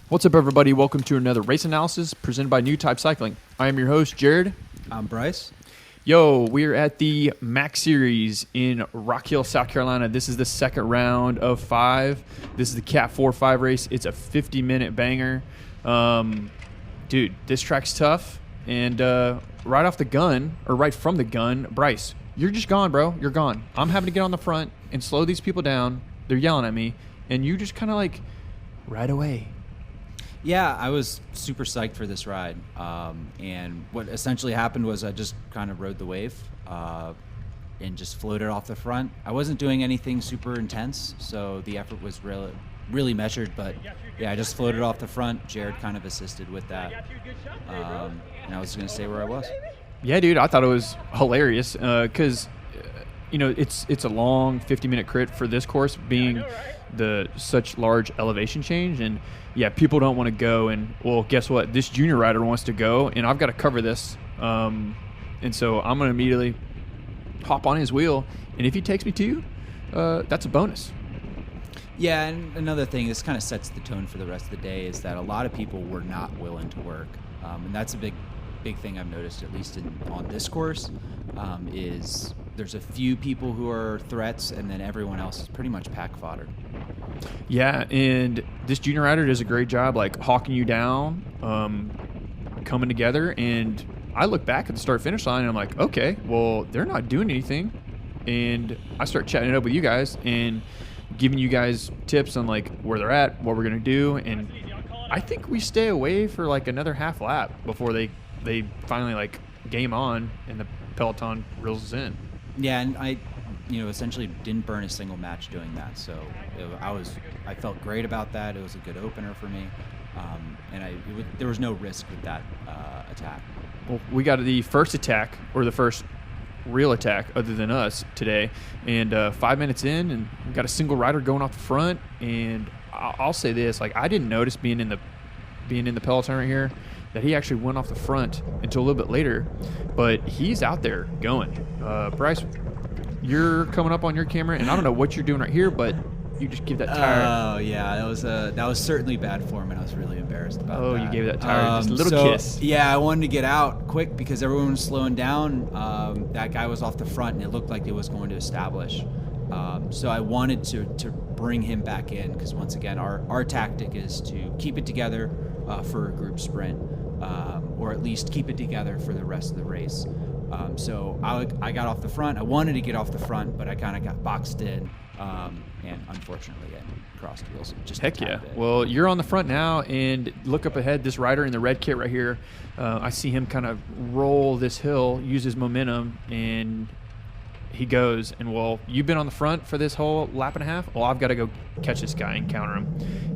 What's up, everybody? Welcome to another race analysis presented by Newtype Cycling. I am your host, Jared. I'm Bryce. Yo, we're at the Max Series in Rock Hill, South Carolina. This is the second round of 5. This is the Cat 4-5 race. It's a 50-minute banger. Dude, this track's tough. And right off the gun, or right from the gun, Bryce, you're just gone, bro. You're gone. I'm having to get on the front and slow these people down. They're yelling at me. And you just kind of like ride away. Yeah, I was super psyched for this ride. And what essentially happened was I just kind of rode the wave and just floated off the front. I wasn't doing anything super intense, so the effort was really measured. But, yeah, I just floated off the front. Jared kind of assisted with that. And I was going to stay where I was. Yeah, dude, I thought it was hilarious because, it's a long 50-minute crit for this course being the such large elevation change. And, yeah, people don't want to go. And, well, guess what? This junior rider wants to go, and I've got to cover this. And so I'm going to immediately hop on his wheel. And if he takes me to, that's a bonus. Yeah, and another thing, this kind of sets the tone for the rest of the day, is that a lot of people were not willing to work. And that's a big thing I've noticed, at least on this course, is there's a few people who are threats, and then everyone else is pretty much pack fodder. Yeah, and this junior rider does a great job, like, hawking you down, coming together. And I look back at the start-finish line, and I'm like, okay, well, they're not doing anything. And I start chatting it up with you guys and giving you guys tips on, like, where they're at, what we're going to do. And I think we stay away for, like, another half lap before they finally, like, game on and the peloton reels us in. Yeah, and I essentially didn't burn a single match doing that. So I felt great about that. It was a good opener for me. And there was no risk with that attack. Well, we got the first attack, or the first real attack other than us today, and 5 minutes in, and we got a single rider going off the front. And I'll say this, like, I didn't notice being in the peloton right here that he actually went off the front until a little bit later, but he's out there going. Bryce, you're coming up on your camera, and I don't know what you're doing right here, but you just give that tire. Oh yeah, that was certainly bad form, and I was really embarrassed about that. Oh, you gave that tire just a little kiss. Yeah, I wanted to get out quick because everyone was slowing down. That guy was off the front, and it looked like it was going to establish. So I wanted to bring him back in because, once again, our tactic is to keep it together for a group sprint, or at least keep it together for the rest of the race. So I got off the front. I wanted to get off the front, but I kind of got boxed in, and unfortunately I crossed wheels. Just heck yeah. Well, you're on the front now, and look up ahead. This rider in the red kit right here, I see him kind of roll this hill, use his momentum, and he goes. And, well, you've been on the front for this whole lap and a half. Well, I've got to go catch this guy and counter him.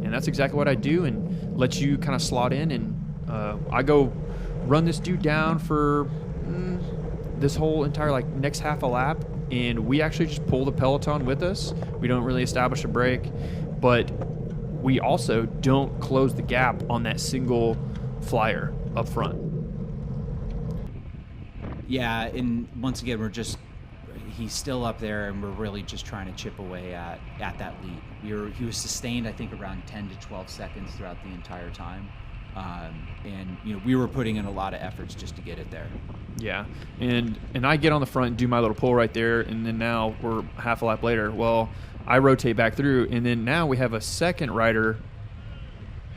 And that's exactly what I do, and let you kind of slot in. And I go run this dude down for this whole entire, like, next half a lap. And we actually just pull the peloton with us. We don't really establish a break, but we also don't close the gap on that single flyer up front. Yeah, and once again, he's still up there, and we're really just trying to chip away at that lead. He was sustained, I think, around 10 to 12 seconds throughout the entire time. And we were putting in a lot of efforts just to get it there. Yeah, and I get on the front and do my little pull right there, and then now we're half a lap later. Well, I rotate back through, and then now we have a second rider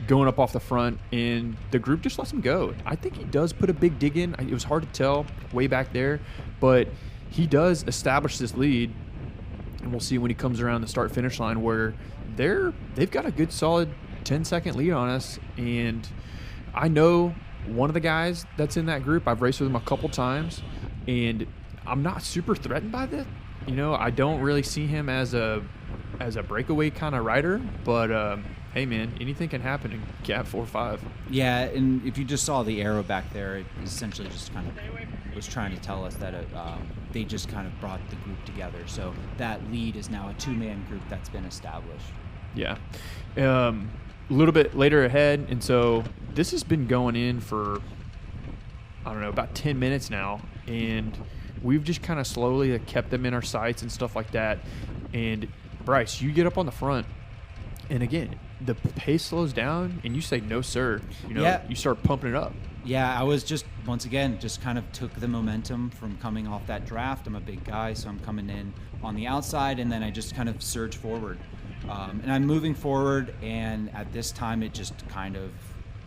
going up off the front, and the group just lets him go. I think he does put a big dig in. It was hard to tell way back there, but he does establish this lead, and we'll see when he comes around the start-finish line where they've got a good solid 10-second lead on us. And I know one of the guys that's in that group. I've raced with him a couple times, and I'm not super threatened by this. I don't really see him as a breakaway kind of rider, but hey, man, anything can happen in Cat 4-5. Yeah, and if you just saw the arrow back there, it essentially just kind of was trying to tell us that they just kind of brought the group together. So that lead is now a two-man group that's been established. Yeah. A little bit later ahead, and so this has been going in for, I don't know, about 10 minutes now, and we've just kind of slowly kept them in our sights and stuff like that. And Bryce, you get up on the front, and again, the pace slows down and you say no sir, you start pumping it up. Yeah, I was just, once again, just kind of took the momentum from coming off that draft. I'm a big guy, so I'm coming in on the outside, and then I just kind of surge forward. And I'm moving forward, and at this time it just kind of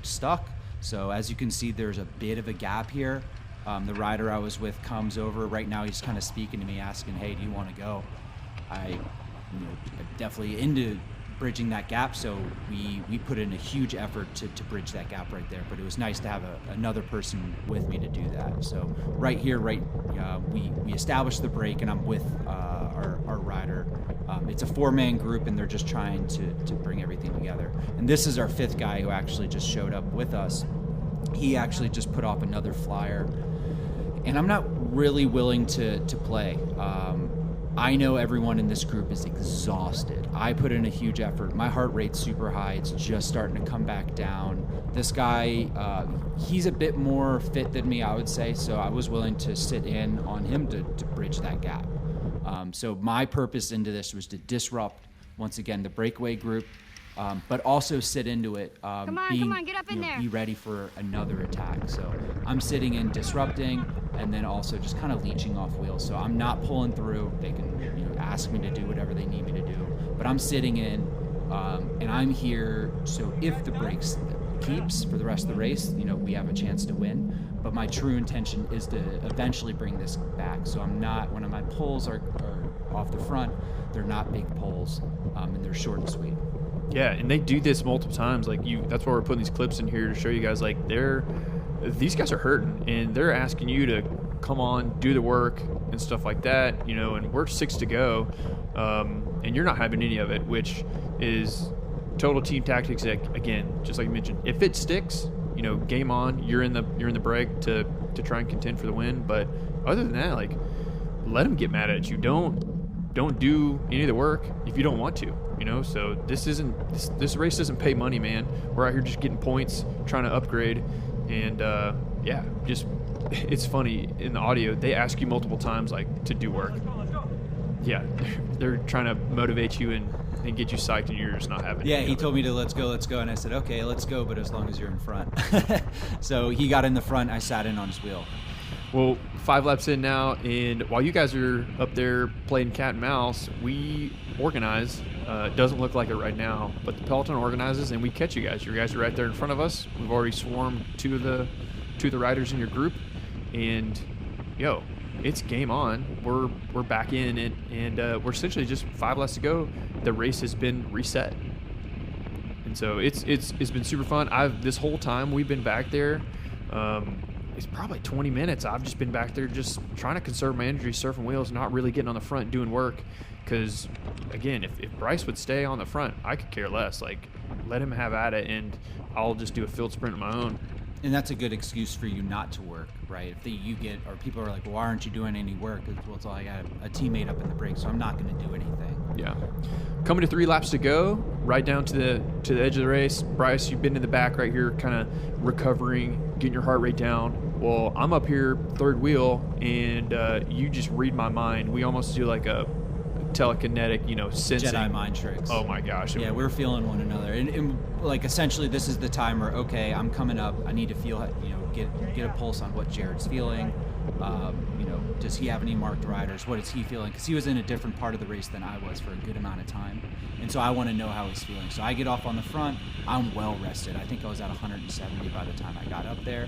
stuck. So as you can see, there's a bit of a gap here. The rider I was with comes over. Right now he's kind of speaking to me, asking, hey, do you want to go? I'm definitely into bridging that gap, so we put in a huge effort to bridge that gap right there, but it was nice to have another person with me to do that. So right here, we established the break, and I'm with our rider. It's a 4-man group, and they're just trying to bring everything together. And this is our 5th guy who actually just showed up with us. He actually just put off another flyer, and I'm not really willing to play. I know everyone in this group is exhausted. I put in a huge effort. My heart rate's super high. It's just starting to come back down. This guy, he's a bit more fit than me, I would say, so I was willing to sit in on him to bridge that gap. So my purpose into this was to disrupt, once again, the breakaway group, but also sit into it. Come on, get up in there. Be ready for another attack. So I'm sitting in, disrupting, and then also just kind of leeching off wheels. So I'm not pulling through. They can ask me to do whatever they need me to do, but I'm sitting in, and I'm here. So if the brakes keeps for the rest of the race, we have a chance to win. But my true intention is to eventually bring this back. So I'm not, when my pulls are off the front, they're not big pulls, and they're short and sweet. Yeah, and they do this multiple times. That's why we're putting these clips in here to show you guys. These guys are hurting, and they're asking you to come on, do the work, and stuff like that. And we're 6 to go, and you're not having any of it, which is total team tactics. Again, just like you mentioned, if it sticks, game on. You're in the break to try and contend for the win. But other than that, let them get mad at you. Don't do any of the work if you don't want to. So this race doesn't pay money, man. We're out here just getting points, trying to upgrade, and it's funny in the audio. They ask you multiple times to do work. Yeah, they're trying to motivate you and get you psyched, and you're just not having it. Yeah, he told me to let's go, and I said, okay, let's go, but as long as you're in front. So he got in the front, I sat in on his wheel. Well, 5 laps in now, and while you guys are up there playing cat and mouse, we organize. It doesn't look like it right now, but the peloton organizes, and we catch you guys. You guys are right there in front of us. We've already swarmed two of the riders in your group, and it's game on. We're back in it, and we're essentially just 5 laps to go. The race has been reset, and so it's been super fun. This whole time we've been back there. It's probably 20 minutes. I've just been back there just trying to conserve my energy, surfing wheels, not really getting on the front doing work. Because, again, if Bryce would stay on the front, I could care less. Let him have at it, and I'll just do a field sprint of my own. And that's a good excuse for you not to work, right? Or people are like, well, why aren't you doing any work? Well, it's all I got a teammate up in the break, so I'm not going to do anything. Yeah. Coming to 3 laps to go, right down to the edge of the race. Bryce, you've been in the back right here, kind of recovering, getting your heart rate down. Well, I'm up here, third wheel, and you just read my mind. We almost do a telekinetic, sensing. Jedi mind tricks. Oh my gosh. Yeah, we're feeling one another. And essentially this is the time where, okay, I'm coming up. I need to feel, get a pulse on what Jared's feeling. Does he have any marked riders? What is he feeling? Because he was in a different part of the race than I was for a good amount of time. And so I want to know how he's feeling. So I get off on the front. I'm well rested. I think I was at 170 by the time I got up there.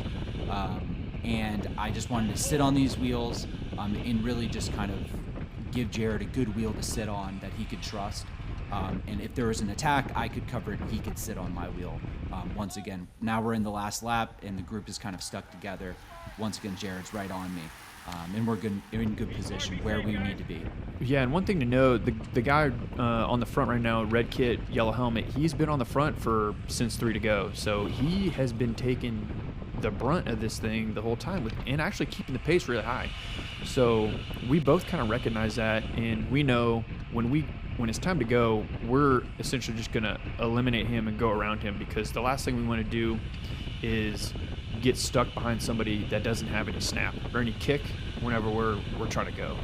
And I just wanted to sit on these wheels and really just kind of give Jared a good wheel to sit on that he could trust. And if there was an attack, I could cover it and he could sit on my wheel. Once again, now we're in the last lap and the group is kind of stuck together. Once again, Jared's right on me. And we're in good position where we need to be. Yeah, and one thing to know, the guy on the front right now, red kit, yellow helmet, he's been on the front since 3 to go. So he has been taking the brunt of this thing the whole time and actually keeping the pace really high. So we both kind of recognize that, and we know when it's time to go, we're essentially just going to eliminate him and go around him, because the last thing we want to do is get stuck behind somebody that doesn't have any snap or any kick whenever we're trying to go.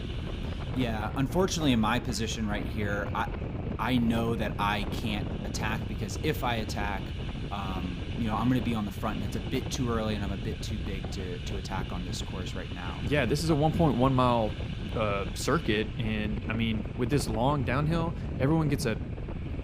Yeah, unfortunately in my position right here, I know that I can't attack, because if I attack, I'm going to be on the front, and it's a bit too early, and I'm a bit too big to attack on this course right now. Yeah, this is a 1.1 mile circuit, and I mean, with this long downhill, everyone gets a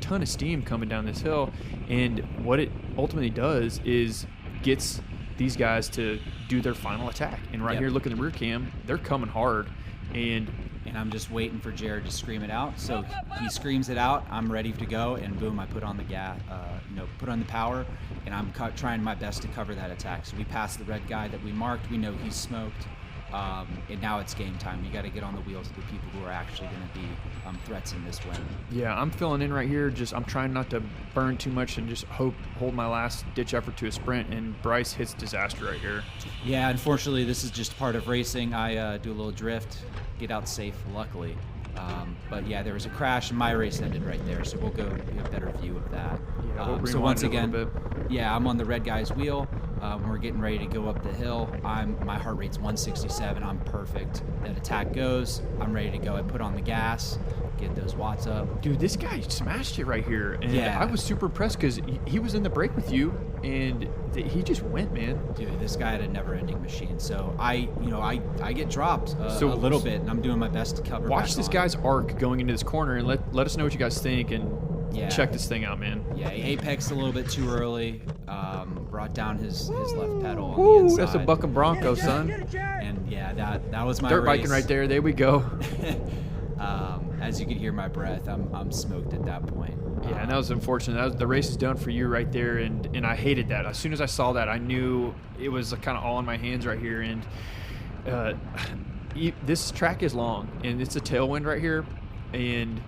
ton of steam coming down this hill, and what it ultimately does is gets these guys to do their final attack. And right here, look at the rear cam, they're coming hard, and I'm just waiting for Jared to scream it out. So he screams it out, I'm ready to go, and boom, I put on the gas, put on the power, and I'm trying my best to cover that attack. So we passed the red guy that we marked. We know he's smoked, and now it's game time. You got to get on the wheels of the people who are actually going to be threats in this win. Yeah, I'm filling in right here. I'm trying not to burn too much and just hold my last ditch effort to a sprint. And Bryce hits disaster right here. Yeah, unfortunately, this is just part of racing. I do a little drift, get out safe, luckily. But yeah, there was a crash, and my race ended right there. So we'll go get a better view of that. Yeah, so once again, yeah, I'm on the red guy's wheel. We're getting ready to go up the hill. My heart rate's 167. I'm perfect. That attack goes. I'm ready to go. I put on the gas, get those watts up. Dude, this guy smashed it right here, and yeah. I was super impressed because he was in the break with you, and he just went, man. Dude, this guy had a never-ending machine. So I get dropped a little bit, and I'm doing my best to cover. Watch this guy's arc going into this corner, and let us know what you guys think, and check this thing out, man. Yeah, he apexed a little bit too early. Brought down his left pedal on Woo, the inside. That's a bucking Bronco, son. And yeah, that was my dirt race. biking right there. There we go. As you can hear my breath, I'm smoked at that point. Yeah, and that was unfortunate. The race is done for you right there, and I hated that. As soon as I saw that, I knew it was kind of all in my hands right here. And this track is long, and it's a tailwind right here, and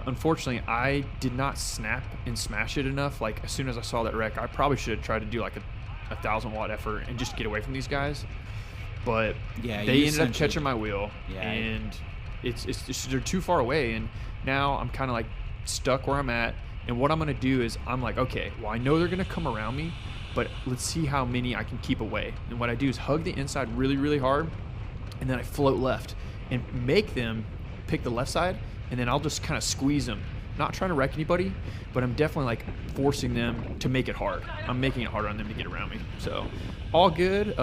unfortunately, I did not snap and smash it enough. Like, as soon as I saw that wreck, I probably should have tried to do like a 1,000-watt effort and just get away from these guys. But they ended up catching my wheel, and it's they're too far away, and now I'm kind of like stuck where I'm at. And what I'm gonna do is I'm like, okay, well, I know they're gonna come around me, but let's see how many I can keep away. And what I do is hug the inside really, really hard, and then I float left and make them pick the left side, and then I'll just kind of squeeze them. Not trying to wreck anybody, but I'm definitely like forcing them to make it hard. I'm making it harder on them to get around me. So all good.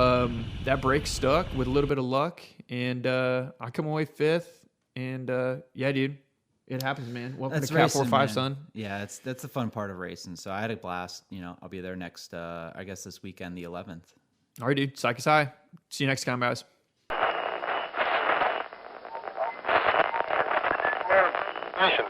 That brake stuck with a little bit of luck, and I come away 5th. And yeah, dude, it happens, man. Welcome to Cat 45, son. Yeah, that's the fun part of racing. So I had a blast. I'll be there next, I guess this weekend, the 11th. All right, dude. Psych is high. See you next time, guys. Mission.